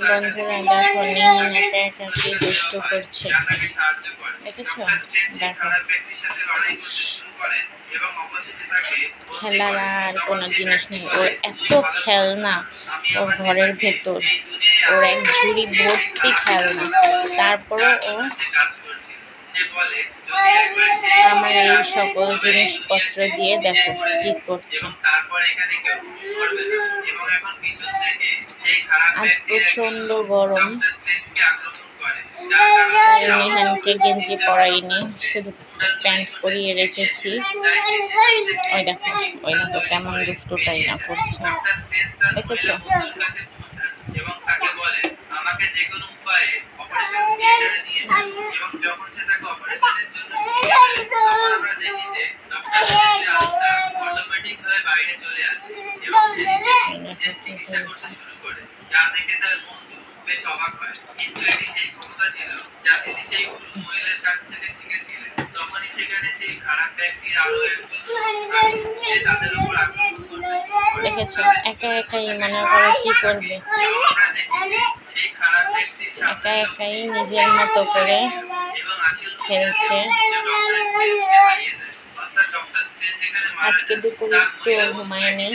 বন্ধুরা দেখো, নিহান একা একা কি দুষ্ট করছে, দেখেছো? দেখো, খেলার আর কোনো জিনিস নেই, ওর এত খেলনা ওর ঘরের ভেতর, ওর এক ঝুড়ি ভর্তি খেলনা, তারপরও ও আমার এই সকল জিনিসপত্র দিয়ে দেখো কি করছে। আজ প্রচন্ড গরম, নিহানকে গেঞ্জি পরাইনি, শুধু প্যান্ট পরিয়ে রেখেছি। ওই দেখো, ওই দেখো কেমন দুষ্টুটাই না করছে, দেখেছো? বেশ অবাক হয়, কিন্তু এটি সেই ক্ষমতা ছিল যা তিনি সেই গুরু মহিলার কাছ থেকে শিখেছিলেন। তখনই সেখানে সেই খারাপ ব্যক্তির আরো একজন তাদের উপর আক্রমণ করতে শুরু করে। দেখেছো, একা একাই মনে করে কি করবে, একা একাই নিজের মতো করে খেলছে। আজকে দুপুরে একটু ঘুমায়নি,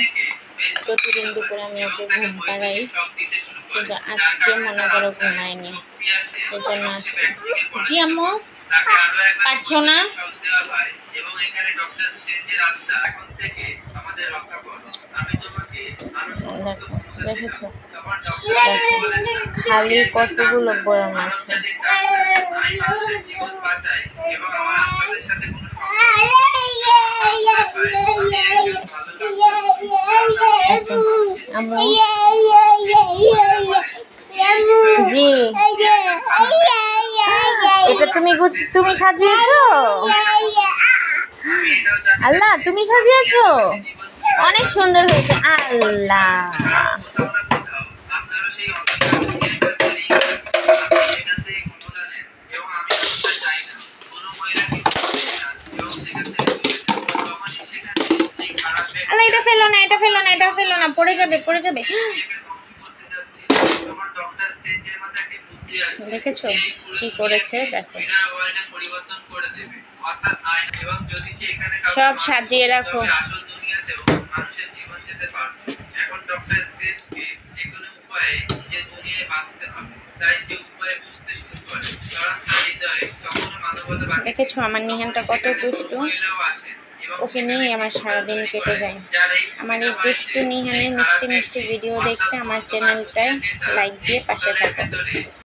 প্রতিদিন দুপুরে আমি ওকে ঘুম পাড়াই, কিন্তু আজকে মনে করো ঘুমায়নি, এই জন্য আজকে জি আম্মু পারছো না। দেখেছো, খালি কতগুলো বয়াম আছে। জি, এটা তুমি সাজিয়েছো? আল্লাহ, তুমি সাজিয়েছো, অনেক সুন্দর হয়েছে। আল্লাহ, আল্লাহ, এটা ফেলো না, এটা ফেলো না, এটা ফেলো না, পড়ে যাবে, পড়ে যাবে। দেখেছো কি করেছে? দেখো, সব সাজিয়ে রাখো। দেখেছো আমার নিহানটা কত দুষ্টু, ওকে নিয়েই আমার সারাদিন কেটে যায়। আমার এই দুষ্টু নিহানের মিষ্টি মিষ্টি ভিডিও দেখতে আমার চ্যানেলটায় লাইক দিয়ে পাশে থাকো।